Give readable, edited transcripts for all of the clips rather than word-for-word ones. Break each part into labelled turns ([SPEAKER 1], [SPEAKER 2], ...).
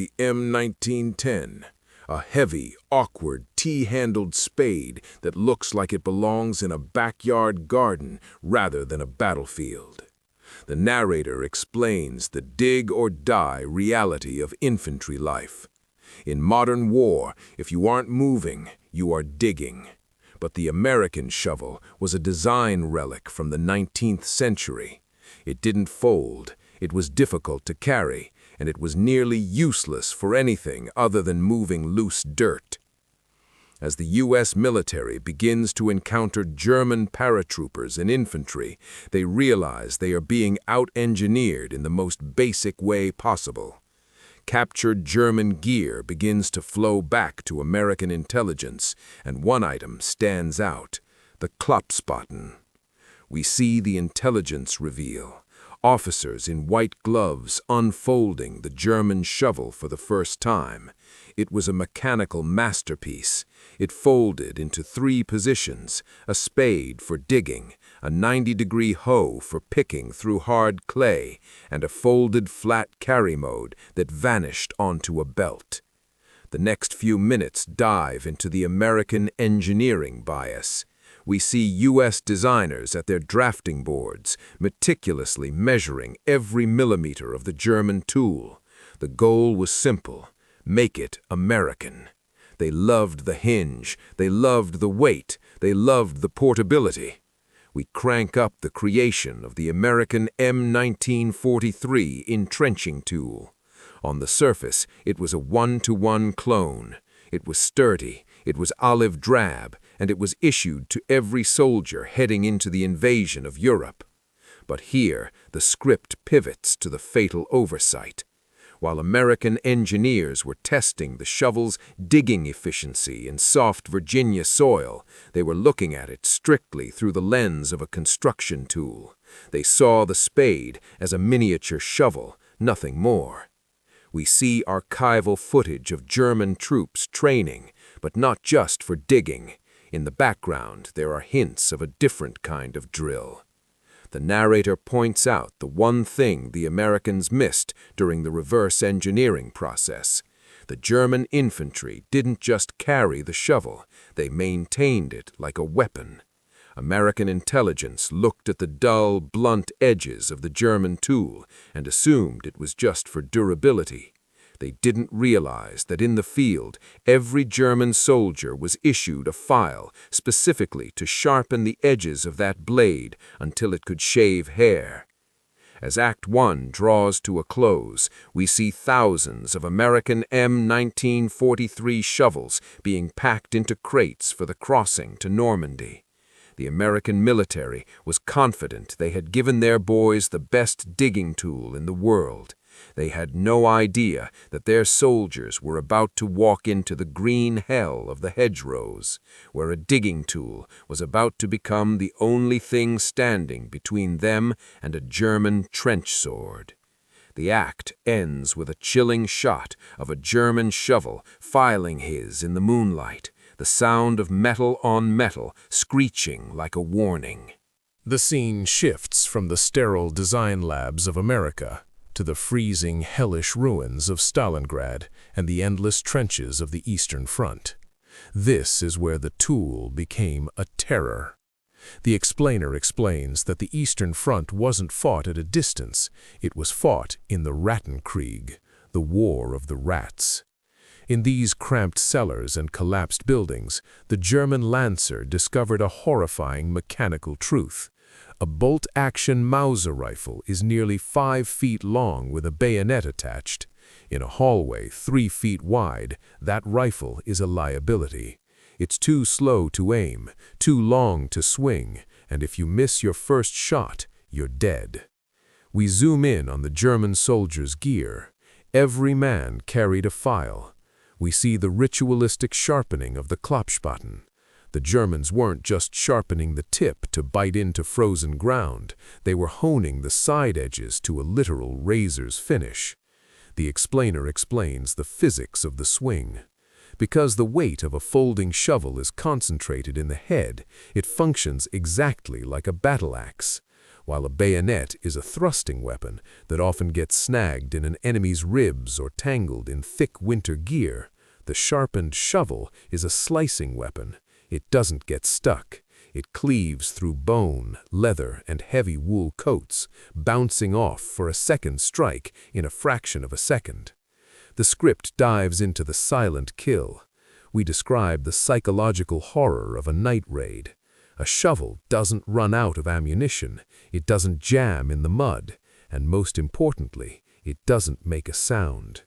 [SPEAKER 1] The M1910, a heavy, awkward, T-handled spade that looks like it belongs in a backyard garden rather than a battlefield. The narrator explains the dig-or-die reality of infantry life. In modern war, if you aren't moving, you are digging. But the American shovel was a design relic from the 19th century. It didn't fold, it was difficult to carry, and it was nearly useless for anything other than moving loose dirt. As the U.S. military begins to encounter German paratroopers and infantry, they realize they are being out-engineered in the most basic way possible. Captured German gear begins to flow back to American intelligence, and one item stands out: the Klappspaten. We see the intelligence reveal. Officers in white gloves unfolding the German shovel for the first time. It was a mechanical masterpiece. It folded into 3 positions: a spade for digging, a 90-degree hoe for picking through hard clay, and a folded flat carry mode that vanished onto a belt. The next few minutes dive into the American engineering bias. We see U.S. designers at their drafting boards, meticulously measuring every millimeter of the German tool. The goal was simple: make it American. They loved the hinge, they loved the weight, they loved the portability. We crank up the creation of the American M1943 Entrenching Tool. On the surface, it was a 1-to-1 clone. It was sturdy, it was olive drab, and it was issued to every soldier heading into the invasion of Europe. But here, the script pivots to the fatal oversight. While American engineers were testing the shovel's digging efficiency in soft Virginia soil, they were looking at it strictly through the lens of a construction tool. They saw the spade as a miniature shovel, nothing more. We see archival footage of German troops training, but not just for digging. In the background, there are hints of a different kind of drill. The narrator points out the one thing the Americans missed during the reverse engineering process. The German infantry didn't just carry the shovel, they maintained it like a weapon. American intelligence looked at the dull, blunt edges of the German tool and assumed it was just for durability. They didn't realize that in the field, every German soldier was issued a file specifically to sharpen the edges of that blade until it could shave hair. As Act 1 draws to a close, we see thousands of American M1943 shovels being packed into crates for the crossing to Normandy. The American military was confident they had given their boys the best digging tool in the world. They had no idea that their soldiers were about to walk into the green hell of the hedgerows, where a digging tool was about to become the only thing standing between them and a German trench sword. The act ends with a chilling shot of a German shovel filing his in the moonlight, the sound of metal on metal screeching like a warning.
[SPEAKER 2] The scene shifts from the sterile design labs of America to the freezing, hellish ruins of Stalingrad and the endless trenches of the Eastern Front. This is where the tool became a terror. The explainer explains that the Eastern Front wasn't fought at a distance, it was fought in the Rattenkrieg, the War of the Rats. In these cramped cellars and collapsed buildings, the German Lancer discovered a horrifying mechanical truth. A bolt-action Mauser rifle is nearly 5 feet long with a bayonet attached. In a hallway 3 feet wide, that rifle is a liability. It's too slow to aim, too long to swing, and if you miss your first shot, you're dead. We zoom in on the German soldiers' gear. Every man carried a file. We see the ritualistic sharpening of the Klappspaten. The Germans weren't just sharpening the tip to bite into frozen ground, they were honing the side edges to a literal razor's finish. The explainer explains the physics of the swing. Because the weight of a folding shovel is concentrated in the head, it functions exactly like a battle axe. while a bayonet is a thrusting weapon that often gets snagged in an enemy's ribs or tangled in thick winter gear. The sharpened shovel is a slicing weapon. It doesn't get stuck. It cleaves through bone, leather, and heavy wool coats, bouncing off for a second strike in a fraction of a second. The script dives into the silent kill. We describe the psychological horror of a night raid. A shovel doesn't run out of ammunition, it doesn't jam in the mud, and most importantly, it doesn't make a sound.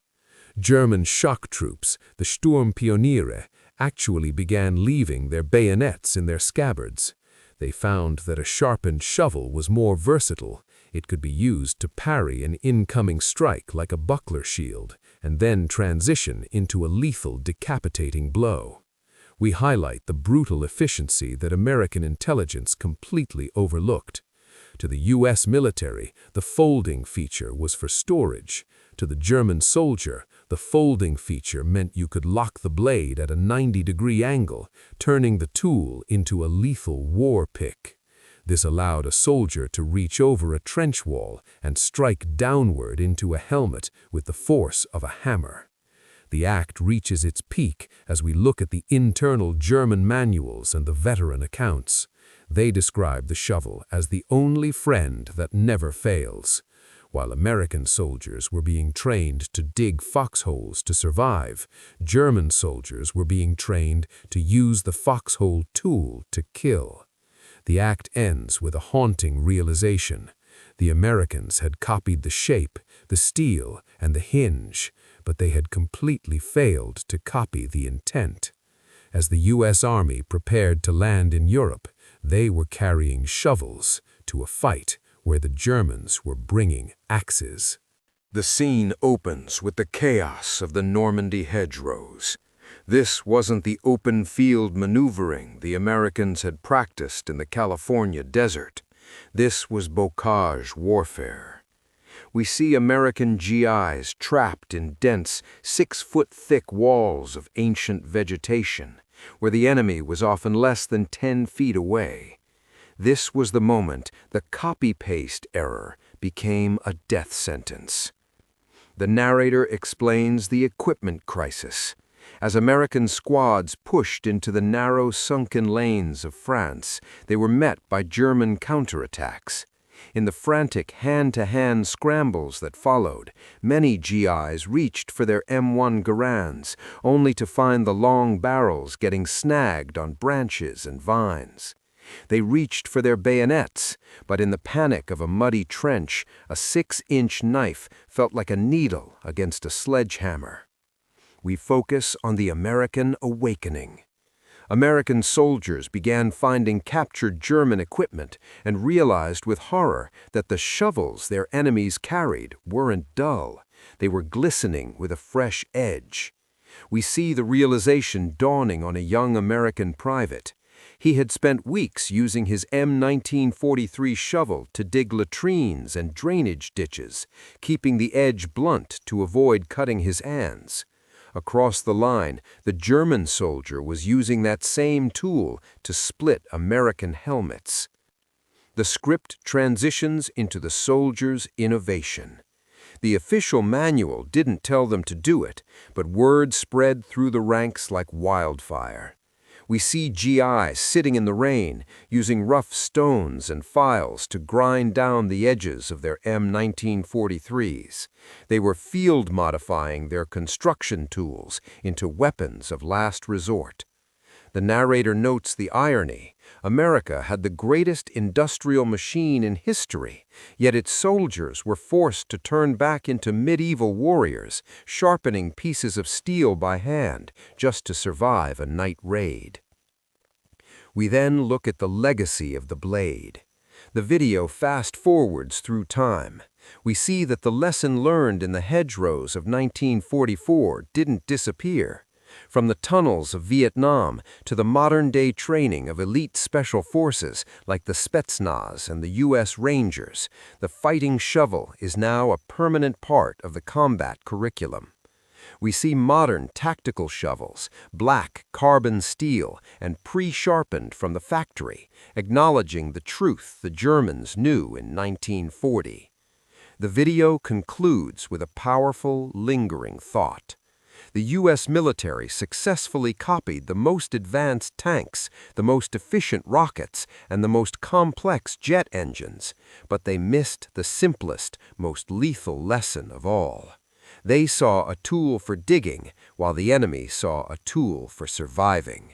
[SPEAKER 2] German shock troops, the Sturmpioniere, actually began leaving their bayonets in their scabbards. They found that a sharpened shovel was more versatile. It could be used to parry an incoming strike like a buckler shield, and then transition into a lethal, decapitating blow. We highlight the brutal efficiency that American intelligence completely overlooked. To the U.S. military, the folding feature was for storage. To the German soldier, the folding feature meant you could lock the blade at a 90-degree angle, turning the tool into a lethal war pick. This allowed a soldier to reach over a trench wall and strike downward into a helmet with the force of a hammer. The act reaches its peak as we look at the internal German manuals and the veteran accounts. They describe the shovel as the only friend that never fails. While American soldiers were being trained to dig foxholes to survive, German soldiers were being trained to use the foxhole tool to kill. The act ends with a haunting realization. The Americans had copied the shape, the steel, and the hinge, but they had completely failed to copy the intent. As the U.S. Army prepared to land in Europe, they were carrying shovels to a fight where the Germans were bringing axes.
[SPEAKER 1] The scene opens with the chaos of the Normandy hedgerows. This wasn't the open field maneuvering the Americans had practiced in the California desert. This was bocage warfare. We see American GIs trapped in dense, 6-foot-thick walls of ancient vegetation, where the enemy was often less than 10 feet away. This was the moment the copy-paste error became a death sentence. The narrator explains the equipment crisis. As American squads pushed into the narrow sunken lanes of France, they were met by German counterattacks. In the frantic hand-to-hand scrambles that followed, many GIs reached for their M1 Garands, only to find the long barrels getting snagged on branches and vines. They reached for their bayonets, but in the panic of a muddy trench, a 6-inch knife felt like a needle against a sledgehammer. We focus on the American awakening. American soldiers began finding captured German equipment and realized with horror that the shovels their enemies carried weren't dull. They were glistening with a fresh edge. We see the realization dawning on a young American private. He had spent weeks using his M1943 shovel to dig latrines and drainage ditches, keeping the edge blunt to avoid cutting his hands. Across the line, the German soldier was using that same tool to split American helmets. The script transitions into the soldier's innovation. The official manual didn't tell them to do it, but word spread through the ranks like wildfire. We see GIs sitting in the rain, using rough stones and files to grind down the edges of their M1943s. They were field modifying their construction tools into weapons of last resort. The narrator notes the irony. America had the greatest industrial machine in history, yet its soldiers were forced to turn back into medieval warriors, sharpening pieces of steel by hand just to survive a night raid. We then look at the legacy of the blade. The video fast-forwards through time. We see that the lesson learned in the hedgerows of 1944 didn't disappear. From the tunnels of Vietnam to the modern-day training of elite special forces like the Spetsnaz and the U.S. Rangers, the fighting shovel is now a permanent part of the combat curriculum.
[SPEAKER 3] We see modern tactical shovels, black carbon steel, and pre-sharpened from the factory, acknowledging the truth the Germans knew in 1940. The video concludes with a powerful, lingering thought. The U.S. military successfully copied the most advanced tanks, the most efficient rockets, and the most complex jet engines, but they missed the simplest, most lethal lesson of all. They saw a tool for digging, while the enemy saw a tool for surviving.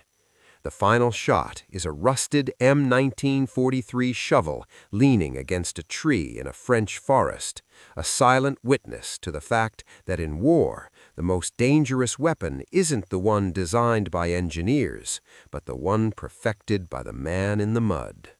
[SPEAKER 3] The final shot is a rusted M1943 shovel leaning against a tree in a French forest, a silent witness to the fact that in war, the most dangerous weapon isn't the one designed by engineers, but the one perfected by the man in the mud.